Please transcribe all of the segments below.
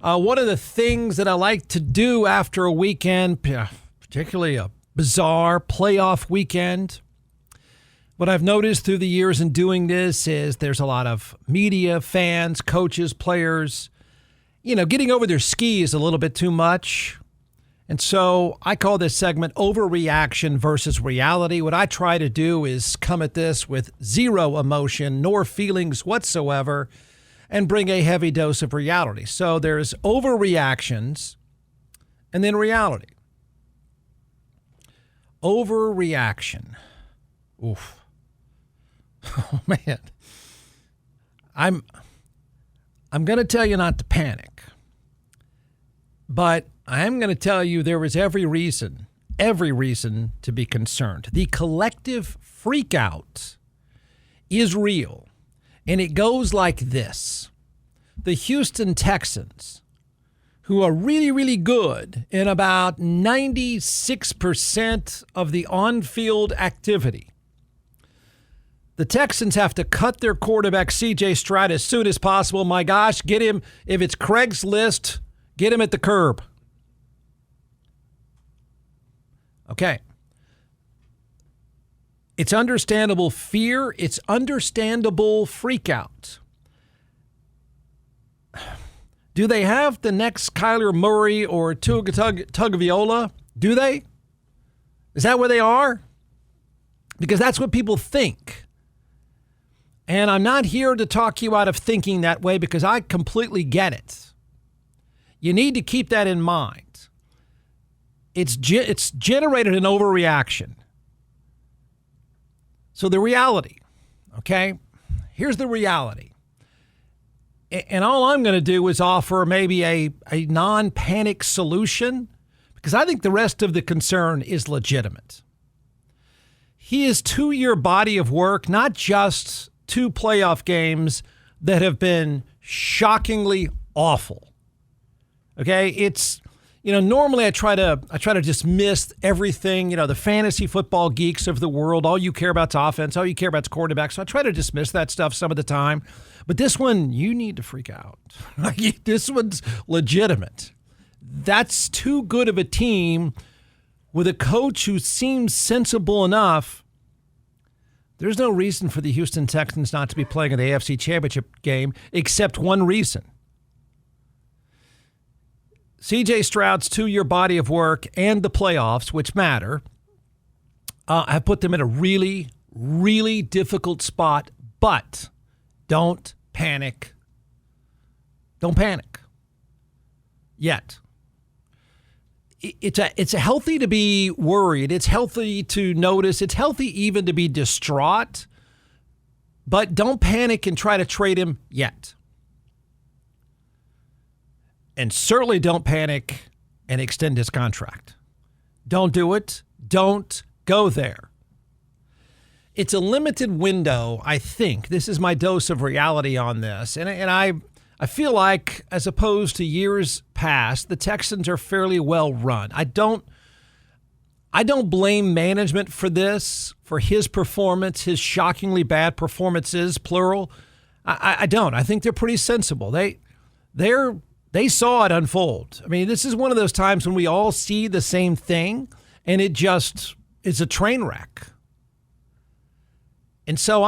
One of the things that I like to do after a weekend, particularly a bizarre playoff weekend, what I've noticed through the years in doing this is there's a lot of media, fans, coaches, players, getting over their skis a little bit too much. And so I call this segment Overreaction versus Reality. What I try to do is come at this with zero emotion nor feelings whatsoever and bring a heavy dose of reality. So there's overreactions and then reality. Overreaction. Oof. Oh, man. I'm going to tell you not to panic. But I am going to tell you there is every reason to be concerned. The collective freakout is real. And it goes like this. The Houston Texans, who are really, really good in about 96% of the on-field activity. The Texans have to cut their quarterback, C.J. Stroud, as soon as possible. My gosh, get him, if it's Craigslist, get him at the curb. Okay. It's understandable fear. It's understandable freakout. Do they have the next Kyler Murray or Tua Tagovailoa? Do they? Is that where they are? Because that's what people think. And I'm not here to talk you out of thinking that way because I completely get it. You need to keep that in mind. It's generated an overreaction. So the reality, okay? Here's the reality. And all I'm going to do is offer maybe a non-panic solution because I think the rest of the concern is legitimate. He is 2-year body of work, not just 2 playoff games that have been shockingly awful. Okay? It's, normally I try to dismiss everything, the fantasy football geeks of the world. All you care about is offense. All you care about is quarterback. So I try to dismiss that stuff some of the time. But this one, you need to freak out. This one's legitimate. That's too good of a team with a coach who seems sensible enough. There's no reason for the Houston Texans not to be playing in the AFC Championship game except one reason. C.J. Stroud's 2-year body of work and the playoffs, which matter, have put them in a really, really difficult spot. But don't panic. Don't panic. Yet. It's healthy to be worried. It's healthy to notice. It's healthy even to be distraught. But don't panic and try to trade him yet. And certainly don't panic and extend his contract. Don't do it. Don't go there. It's a limited window, I think. This is my dose of reality on this. And I feel like, as opposed to years past, the Texans are fairly well run. I don't blame management for this, for his performance, his shockingly bad performances, plural. I don't. I think they're pretty sensible. They saw it unfold. I mean, this is one of those times when we all see the same thing, and it just is a train wreck. And so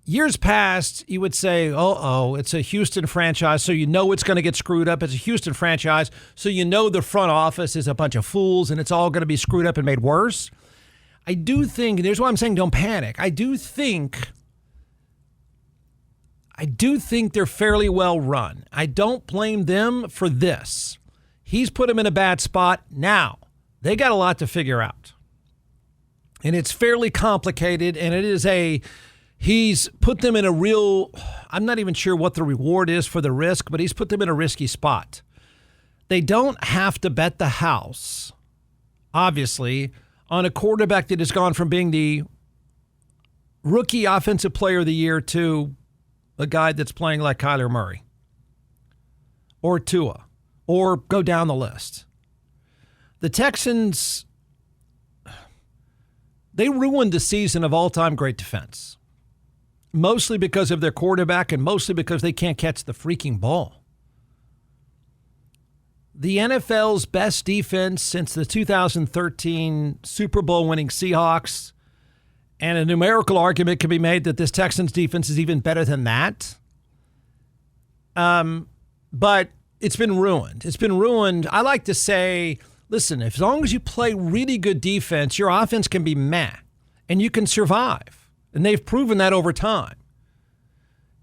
years past, you would say, it's a Houston franchise, so it's going to get screwed up. It's a Houston franchise, so the front office is a bunch of fools, and it's all going to be screwed up and made worse. I do think, and here's why I'm saying don't panic. I do think they're fairly well run. I don't blame them for this. He's put them in a bad spot. Now, they got a lot to figure out. And it's fairly complicated, and he's put them in a real, I'm not even sure what the reward is for the risk, but he's put them in a risky spot. They don't have to bet the house, obviously, on a quarterback that has gone from being the rookie offensive player of the year to a guy that's playing like Kyler Murray or Tua, or go down the list. The Texans, they ruined the season of all-time great defense, mostly because of their quarterback and mostly because they can't catch the freaking ball. the NFL's best defense since the 2013 Super Bowl winning Seahawks. And a numerical argument can be made that this Texans defense is even better than that. But it's been ruined. It's been ruined. I like to say, listen, as long as you play really good defense, your offense can be meh, and you can survive. And they've proven that over time.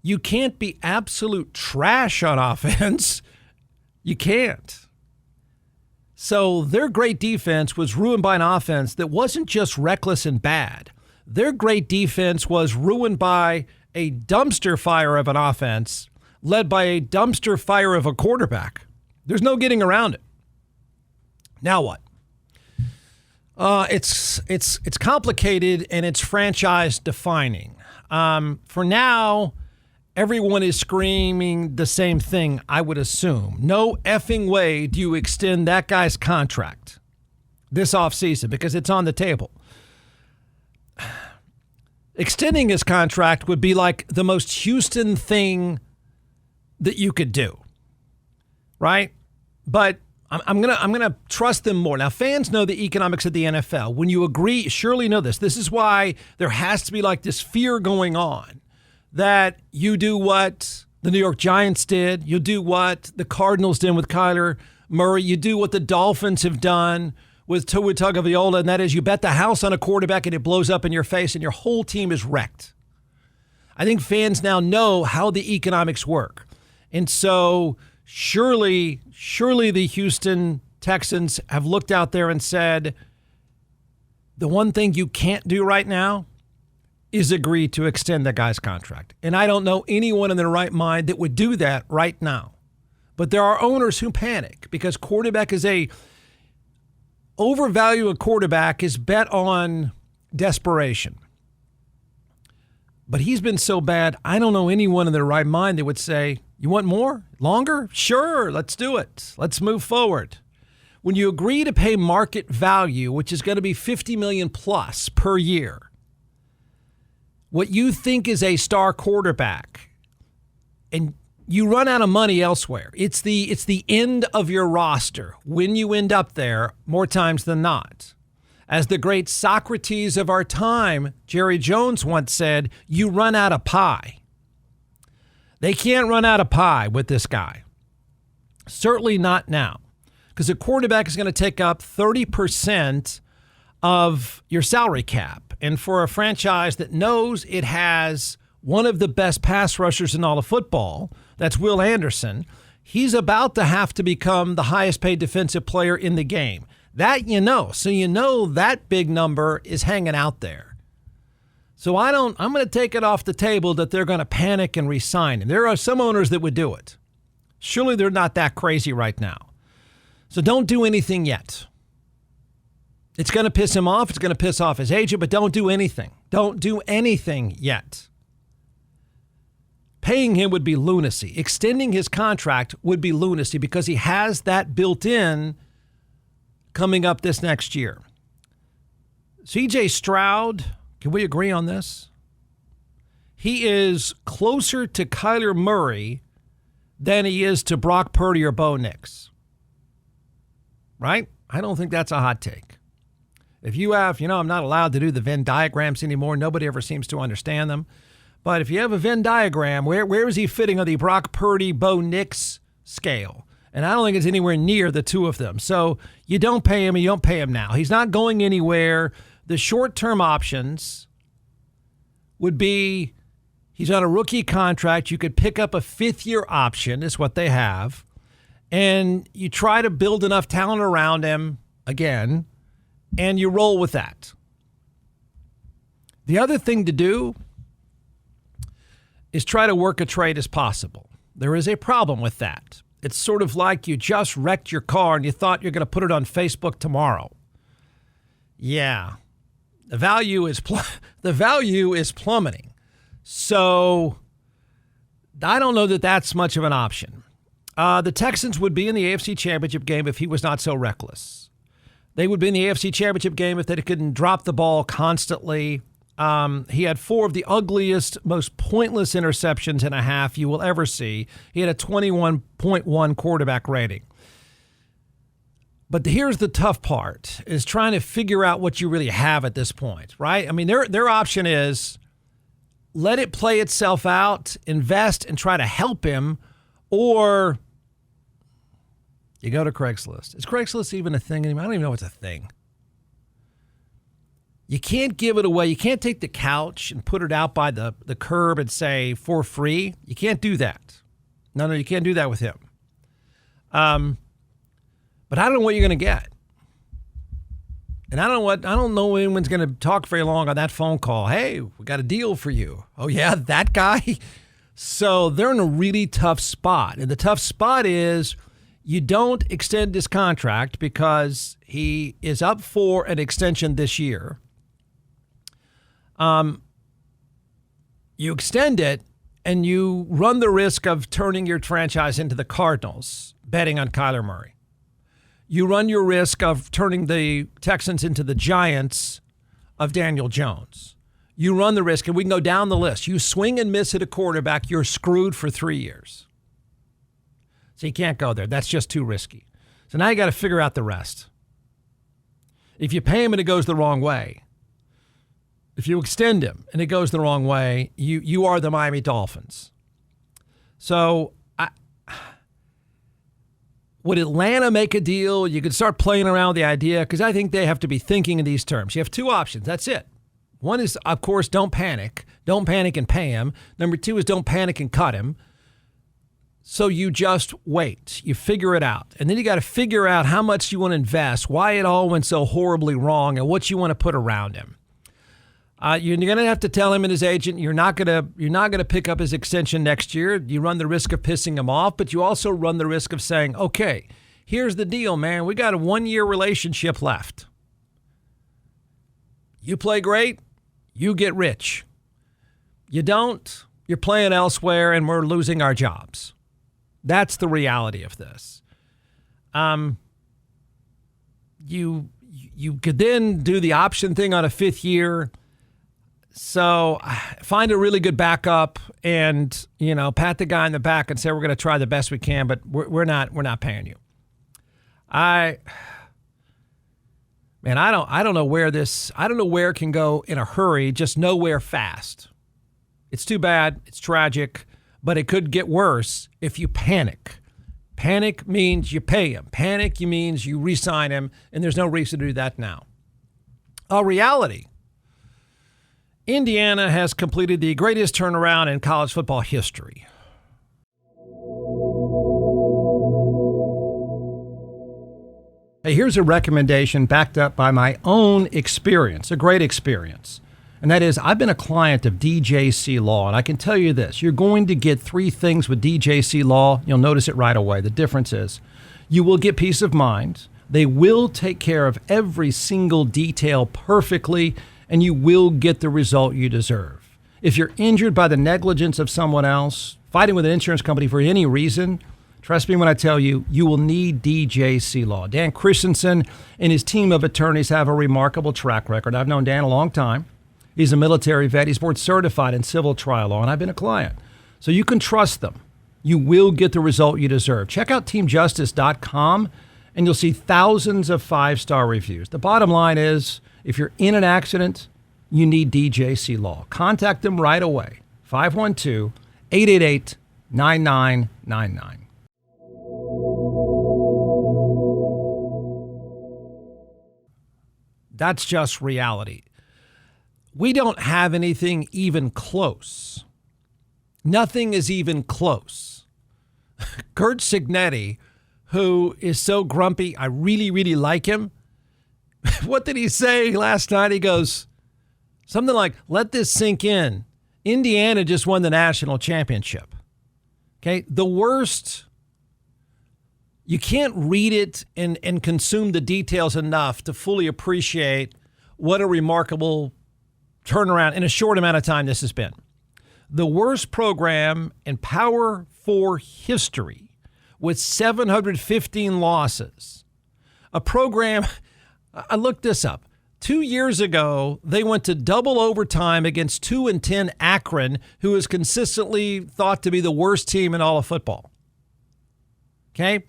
You can't be absolute trash on offense. You can't. So their great defense was ruined by an offense that wasn't just reckless and bad. Their great defense was ruined by a dumpster fire of an offense led by a dumpster fire of a quarterback. There's no getting around it. Now what? It's complicated and it's franchise defining. For now, everyone is screaming the same thing, I would assume. No effing way do you extend that guy's contract this offseason because it's on the table. Extending his contract would be like the most Houston thing that you could do, right? But I'm gonna trust them more. Now, fans know the economics of the NFL. When you agree, surely know this. This is why there has to be like this fear going on that you do what the New York Giants did, you do what the Cardinals did with Kyler Murray, you do what the Dolphins have done with Tua Tagovailoa, and that is you bet the house on a quarterback and it blows up in your face and your whole team is wrecked. I think fans now know how the economics work. And so surely the Houston Texans have looked out there and said, the one thing you can't do right now is agree to extend that guy's contract. And I don't know anyone in their right mind that would do that right now. But there are owners who panic because quarterback is overvalue a quarterback is bet on desperation. But he's been so bad, I don't know anyone in their right mind that would say, you want more? Longer? Sure, let's do it. Let's move forward. When you agree to pay market value, which is going to be $50 million plus per year, what you think is a star quarterback, and you run out of money elsewhere. It's the end of your roster when you end up there more times than not. As the great Socrates of our time, Jerry Jones, once said, you run out of pie. They can't run out of pie with this guy. Certainly not now. Because a quarterback is going to take up 30% of your salary cap. And for a franchise that knows it has one of the best pass rushers in all of football, that's Will Anderson, he's about to have to become the highest paid defensive player in the game. That you know. So you know that big number is hanging out there. So I'm going to take it off the table that they're going to panic and resign. And there are some owners that would do it. Surely they're not that crazy right now. So don't do anything yet. It's going to piss him off. It's going to piss off his agent, but don't do anything. Don't do anything yet. Paying him would be lunacy. Extending his contract would be lunacy because he has that built in coming up this next year. C.J. Stroud, can we agree on this? He is closer to Kyler Murray than he is to Brock Purdy or Bo Nix. Right? I don't think that's a hot take. If you have, I'm not allowed to do the Venn diagrams anymore. Nobody ever seems to understand them. But if you have a Venn diagram, where is he fitting on the Brock Purdy, Bo Nix scale? And I don't think it's anywhere near the two of them. So you don't pay him and you don't pay him now. He's not going anywhere. The short-term options would be he's on a rookie contract. You could pick up a fifth-year option is what they have. And you try to build enough talent around him, again, and you roll with that. The other thing to do is try to work a trade as possible. There is a problem with that. It's sort of like you just wrecked your car and you thought you're going to put it on Facebook tomorrow. Yeah. The value is plummeting. So I don't know that that's much of an option. The Texans would be in the AFC Championship game if he was not so reckless. They would be in the AFC Championship game if they couldn't drop the ball constantly. He had 4 of the ugliest, most pointless interceptions in a half you will ever see. He had a 21.1 quarterback rating. But here's the tough part, is trying to figure out what you really have at this point, right? I mean, their option is let it play itself out, invest, and try to help him, or you go to Craigslist. Is Craigslist even a thing anymore? I don't even know it's a thing. You can't give it away. You can't take the couch and put it out by the curb and say, for free. You can't do that. No, you can't do that with him. But I don't know what you're going to get. And I don't know anyone's going to talk very long on that phone call. Hey, we got a deal for you. Oh, yeah, that guy? So they're in a really tough spot. And the tough spot is you don't extend his contract because he is up for an extension this year. You extend it and you run the risk of turning your franchise into the Cardinals, betting on Kyler Murray. You run your risk of turning the Texans into the Giants of Daniel Jones. You run the risk, and we can go down the list. You swing and miss at a quarterback, you're screwed for 3 years. So you can't go there. That's just too risky. So now you got to figure out the rest. If you pay him and it goes the wrong way, if you extend him and it goes the wrong way, you are the Miami Dolphins. So would Atlanta make a deal? You could start playing around with the idea, because I think they have to be thinking in these terms. You have two options. That's it. One is, of course, don't panic. Don't panic and pay him. Number two is don't panic and cut him. So you just wait. You figure it out. And then you got to figure out how much you want to invest, why it all went so horribly wrong, and what you want to put around him. You're going to have to tell him and his agent you're not going to pick up his extension next year. You run the risk of pissing him off, but you also run the risk of saying, okay, here's the deal, man. We got a 1-year relationship left. You play great, you get rich. You don't, you're playing elsewhere and we're losing our jobs. That's the reality of this. You could then do the option thing on a 5th year. So find a really good backup and, pat the guy in the back and say, we're going to try the best we can, but we're not paying you. I don't know where it can go in a hurry, just nowhere fast. It's too bad. It's tragic, but it could get worse if you panic. Panic means you pay him. Panic means you re-sign him, and there's no reason to do that now. Reality. Indiana has completed the greatest turnaround in college football history. Hey, here's a recommendation backed up by my own experience, a great experience. And that is, I've been a client of DJC Law, and I can tell you this. You're going to get 3 things with DJC Law. You'll notice it right away. The difference is you will get peace of mind. They will take care of every single detail perfectly, and you will get the result you deserve. If you're injured by the negligence of someone else, fighting with an insurance company for any reason, trust me when I tell you, you will need DJC Law. Dan Christensen and his team of attorneys have a remarkable track record. I've known Dan a long time. He's a military vet. He's board certified in civil trial law, and I've been a client. So you can trust them. You will get the result you deserve. Check out teamjustice.com, and you'll see thousands of 5-star reviews. The bottom line is, if you're in an accident, you need DJC Law. Contact them right away. 512-888-9999. That's just reality. We don't have anything even close. Nothing is even close. Kurt Signetti, who is so grumpy, I really, really like him. What did he say last night? He goes something like, let this sink in. Indiana just won the national championship. Okay, the worst. You can't read it and consume the details enough to fully appreciate what a remarkable turnaround in a short amount of time this has been. The worst program in Power 4 history with 715 losses. A program, I looked this up. 2 years ago, they went to double overtime against 2-10 Akron, who is consistently thought to be the worst team in all of football. Okay?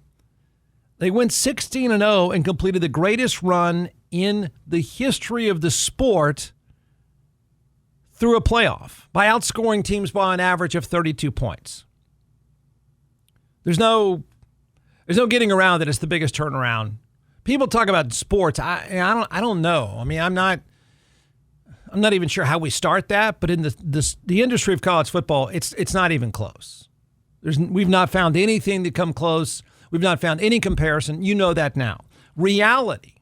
They went 16-0 and completed the greatest run in the history of the sport through a playoff by outscoring teams by an average of 32 points. There's no getting around that it's the biggest turnaround. People talk about sports. I don't know. I mean, I'm not even sure how we start that, but in the industry of college football, it's not even close. We've not found anything to come close. We've not found any comparison. You know that now. Reality.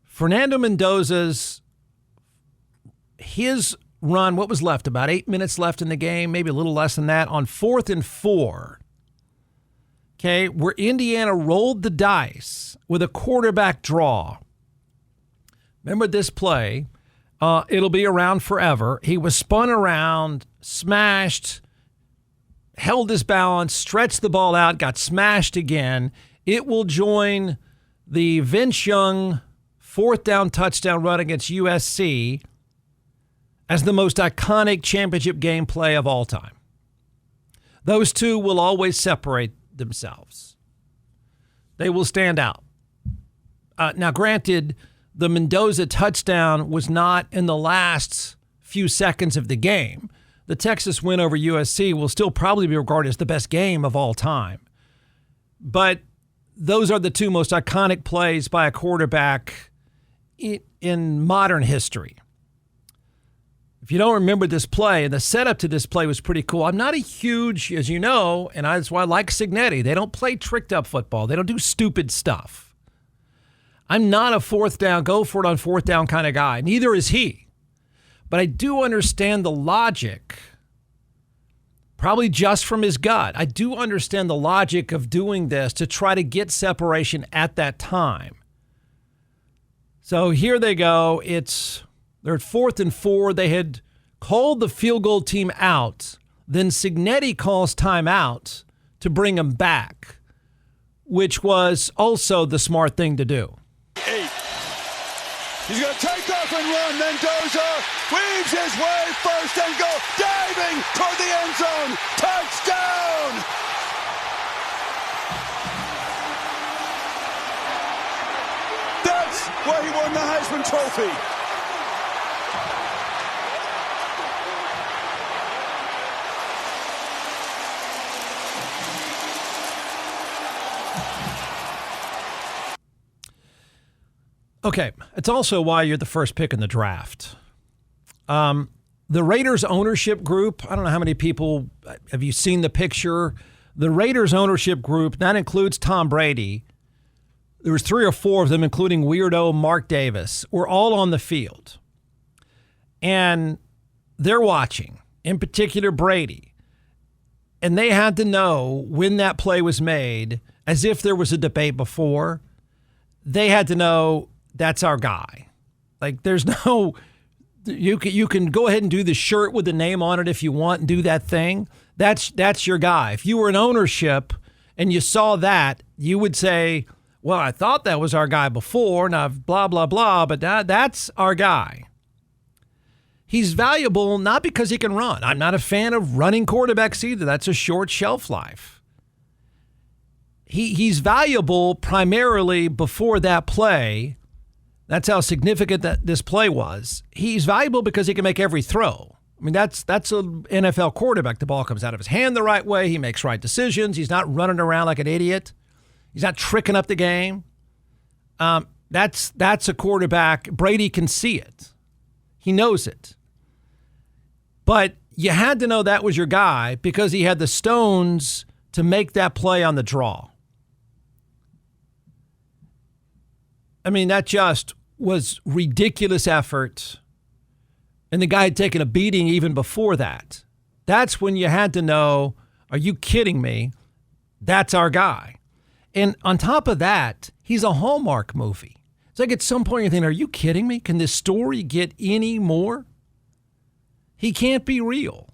Fernando Mendoza's his run, what was left? About 8 minutes left in the game, maybe a little less than that, on 4th and 4. Okay, where Indiana rolled the dice with a quarterback draw. Remember this play. It'll be around forever. He was spun around, smashed, held his balance, stretched the ball out, got smashed again. It will join the Vince Young 4th down touchdown run against USC as the most iconic championship game play of all time. Those two will always separate themselves. They will stand out. Now, granted, the Mendoza touchdown was not in the last few seconds of the game. The Texas win over USC will still probably be regarded as the best game of all time. But those are the two most iconic plays by a quarterback in modern history. If you don't remember this play, and the setup to this play was pretty cool. I'm not a huge, as you know, and that's why I like Cignetti. They don't play tricked up football. They don't do stupid stuff. I'm not a 4th down, go for it on 4th down kind of guy. Neither is he. But I do understand the logic, probably just from his gut. I do understand the logic of doing this to try to get separation at that time. So here they go. They're at 4th and 4. They had called the field goal team out. Then Cignetti calls timeout to bring him back, which was also the smart thing to do. 8. He's going to take off and run. Mendoza weaves his way first and goal. Diving toward the end zone. Touchdown! That's why he won the Heisman Trophy. Okay, it's also why you're the first pick in the draft. The Raiders ownership group, I don't know how many people, have you seen the picture? The Raiders ownership group, that includes Tom Brady. There was 3 or 4 of them, including weirdo Mark Davis, were all on the field. And they're watching, in particular Brady. And they had to know when that play was made, as if there was a debate before. They had to know, that's our guy. Like, there's no, you can go ahead and do the shirt with the name on it if you want and do that thing. That's your guy. If you were in ownership and you saw that, you would say, well, I thought that was our guy before, now blah, blah, blah, but that's our guy. He's valuable not because he can run. I'm not a fan of running quarterbacks either. That's a short shelf life. He's valuable primarily before that play. That's how significant that this play was. He's valuable because he can make every throw. I mean, that's an NFL quarterback. The ball comes out of his hand the right way. He makes right decisions. He's not running around like an idiot. He's not tricking up the game. That's a quarterback. Brady can see it. He knows it. But you had to know that was your guy because he had the stones to make that play on the draw. I mean, that just was ridiculous effort. And the guy had taken a beating even before that. That's when you had to know, are you kidding me? That's our guy. And on top of that, he's a Hallmark movie. It's like at some point you're thinking, are you kidding me? Can this story get any more? He can't be real.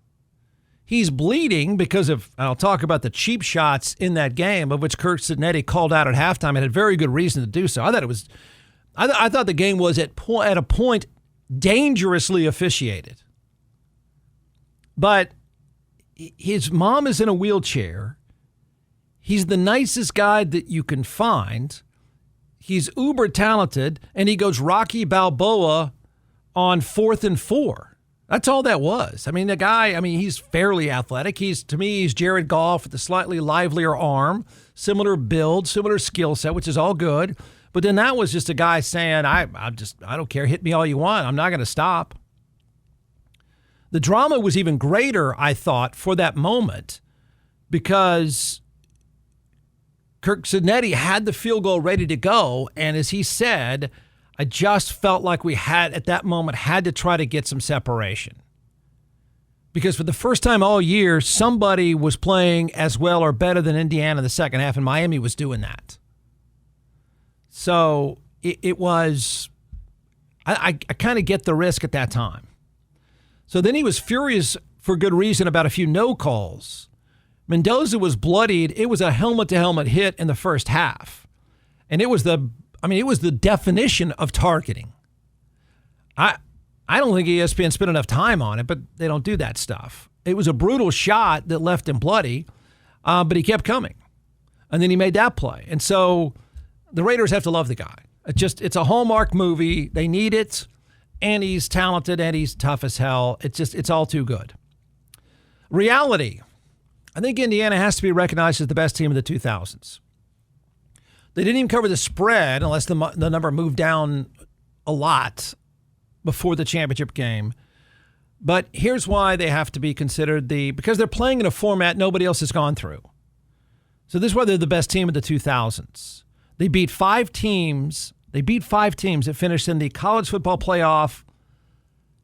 He's bleeding because of, I'll talk about the cheap shots in that game, of which Curt Cignetti called out at halftime and had very good reason to do so. I thought the game was at a point dangerously officiated. But his mom is in a wheelchair. He's the nicest guy that you can find. He's uber talented, and he goes Rocky Balboa on 4th and 4. That's all that was. I mean, the guy, he's fairly athletic. To me, he's Jared Goff with a slightly livelier arm, similar build, similar skill set, which is all good. But then that was just a guy saying, I don't care, hit me all you want. I'm not going to stop. The drama was even greater, I thought, for that moment because Kirk Cincinnati had the field goal ready to go. And as he said, I just felt like we had, at that moment, had to try to get some separation. Because for the first time all year, somebody was playing as well or better than Indiana in the second half, and Miami was doing that. So it was, I kind of get the risk at that time. So then he was furious for good reason about a few no calls. Mendoza was bloodied. It was a helmet-to-helmet hit in the first half. And it was the definition of targeting. I don't think ESPN spent enough time on it, but they don't do that stuff. It was a brutal shot that left him bloody, but he kept coming. And then he made that play. And so the Raiders have to love the guy. It's a Hallmark movie. They need it. And he's talented and he's tough as hell. It's all too good. Reality. I think Indiana has to be recognized as the best team of the 2000s. They didn't even cover the spread unless the number moved down a lot before the championship game. But here's why they have to be considered because they're playing in a format nobody else has gone through. So this is why they're the best team of the 2000s. They beat 5 teams. They beat 5 teams that finished in the college football playoff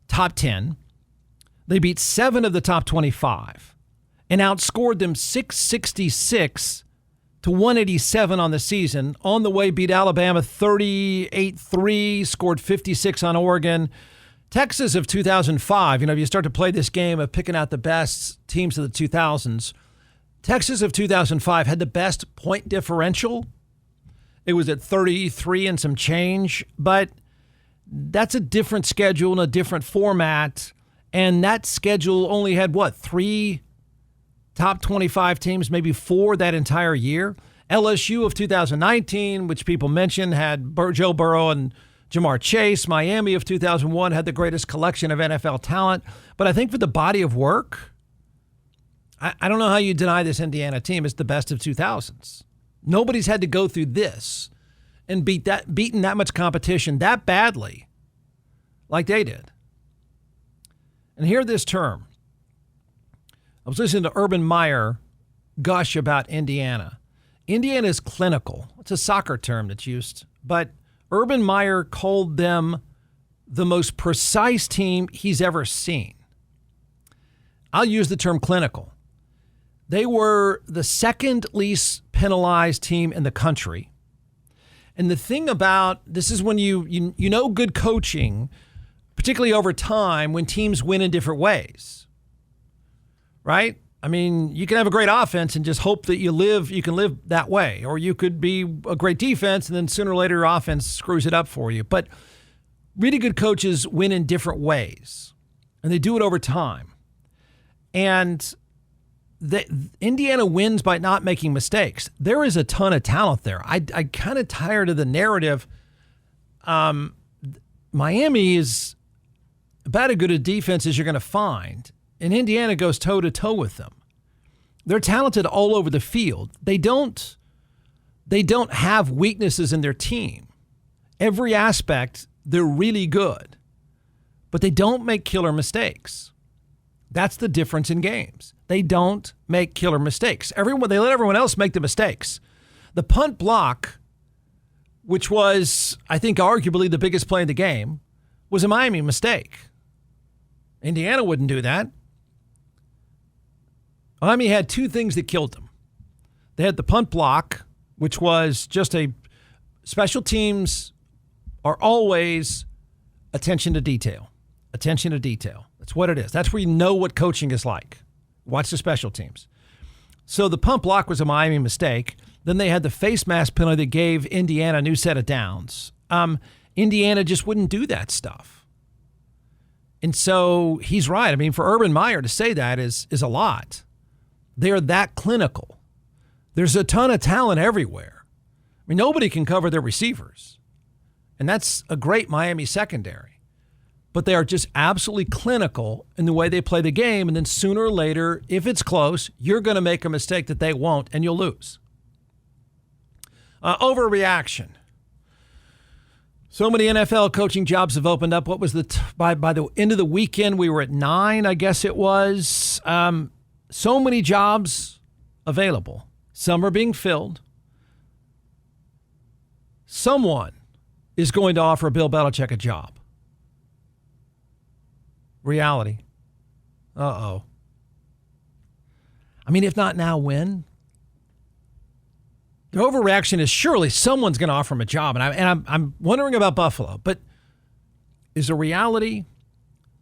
top 10. They beat 7 of the top 25 and outscored them 666 to 187 on the season. On the way, beat Alabama 38-3, scored 56 on Oregon. Texas of 2005, if you start to play this game of picking out the best teams of the 2000s, Texas of 2005 had the best point differential. It was at 33 and some change, but that's a different schedule and a different format. And that schedule only had, 3 top 25 teams, maybe 4 that entire year. LSU of 2019, which people mentioned, had Joe Burrow and Jamar Chase. Miami of 2001 had the greatest collection of NFL talent. But I think for the body of work, I don't know how you deny this Indiana team is the best of 2000s. Nobody's had to go through this and beaten that much competition that badly like they did. And hear this term. I was listening to Urban Meyer gush about Indiana. Indiana is clinical. It's a soccer term that's used. But Urban Meyer called them the most precise team he's ever seen. I'll use the term clinical. They were the second least penalized team in the country. And the thing about this is when you know good coaching, particularly over time, when teams win in different ways, right? You can have a great offense and just hope that you can live that way. Or you could be a great defense and then sooner or later your offense screws it up for you. But really good coaches win in different ways. And they do it over time. And Indiana wins by not making mistakes. There is a ton of talent there. I kind of tired of the narrative. Miami is about as good a defense as you're going to find, and Indiana goes toe-to-toe with them. They're talented all over the field. They don't have weaknesses in their team. Every aspect, they're really good, but they don't make killer mistakes. That's the difference in games. They don't make killer mistakes. They let everyone else make the mistakes. The punt block, which was, I think, arguably the biggest play in the game, was a Miami mistake. Indiana wouldn't do that. Miami had 2 things that killed them. They had the punt block, which was just special teams are always attention to detail. Attention to detail. That's what it is. That's where you know what coaching is like. Watch the special teams. So the punt block was a Miami mistake. Then they had the face mask penalty that gave Indiana a new set of downs. Indiana just wouldn't do that stuff. And so he's right. For Urban Meyer to say that is a lot. They're that clinical. There's a ton of talent everywhere. I mean, nobody can cover their receivers. And that's a great Miami secondary. But they are just absolutely clinical in the way they play the game. And then sooner or later, if it's close, you're going to make a mistake that they won't, and you'll lose. Overreaction. So many NFL coaching jobs have opened up. What was by the end of the weekend, we were at 9, I guess it was. So many jobs available. Some are being filled. Someone is going to offer Bill Belichick a job. Reality. Uh-oh. I mean, if not now, when? The overreaction is surely someone's going to offer him a job. And I'm wondering about Buffalo. But is the reality,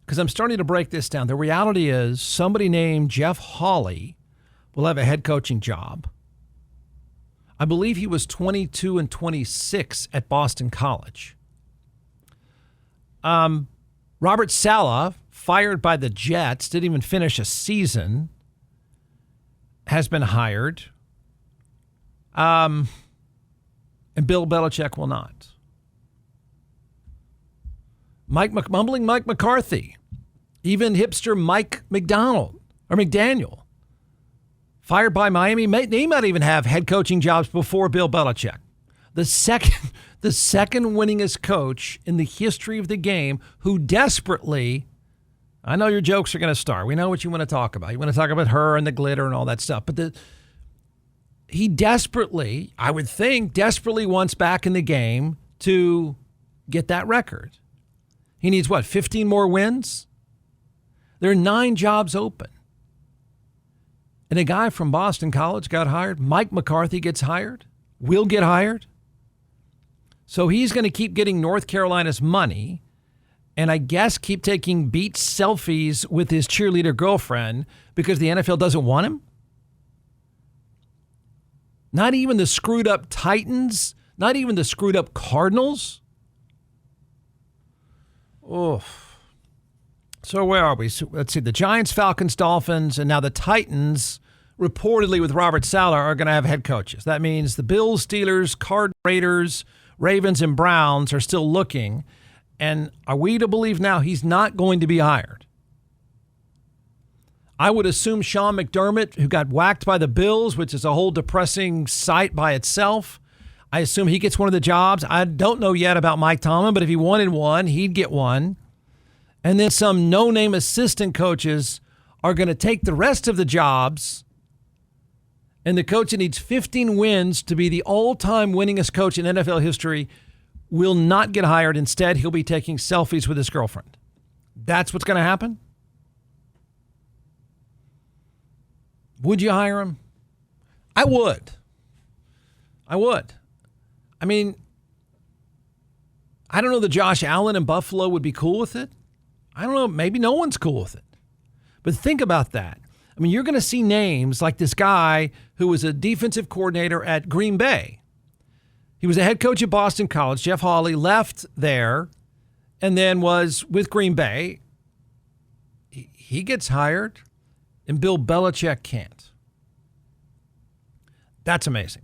because I'm starting to break this down, the reality is somebody named Jeff Hawley will have a head coaching job. I believe he was 22 and 26 at Boston College. Robert Saleh, fired by the Jets, didn't even finish a season, has been hired. And Bill Belichick will not. Mumbling Mike McCarthy, even hipster Mike McDaniel, fired by Miami. They might even have head coaching jobs before Bill Belichick. The second winningest coach in the history of the game who desperately, I know your jokes are going to start. We know what you want to talk about. You want to talk about her and the glitter and all that stuff. But he desperately, I would think, wants back in the game to get that record. He needs, 15 more wins? There are 9 jobs open. And a guy from Boston College got hired. Mike McCarthy gets hired. Will get hired. So he's going to keep getting North Carolina's money and I guess keep taking beach selfies with his cheerleader girlfriend because the NFL doesn't want him? Not even the screwed up Titans? Not even the screwed up Cardinals? Oh. So where are we? So let's see. The Giants, Falcons, Dolphins, and now the Titans, reportedly with Robert Saleh, are going to have head coaches. That means the Bills, Steelers, Cardinals, Raiders, Ravens, and Browns are still looking. And are we to believe now he's not going to be hired? I would assume Sean McDermott, who got whacked by the Bills, which is a whole depressing sight by itself, I assume he gets one of the jobs. I don't know yet about Mike Tomlin, but if he wanted one, he'd get one. And then some no-name assistant coaches are going to take the rest of the jobs, and the coach that needs 15 wins to be the all-time winningest coach in NFL history will not get hired. Instead, he'll be taking selfies with his girlfriend. That's what's going to happen? Would you hire him? I would. I mean, I don't know that Josh Allen in Buffalo would be cool with it. I don't know. Maybe no one's cool with it. But think about that. I mean, you're going to see names like this guy who was a defensive coordinator at Green Bay. He was a head coach at Boston College. Jeff Hawley left there and then was with Green Bay. He gets hired and Bill Belichick can't. That's amazing.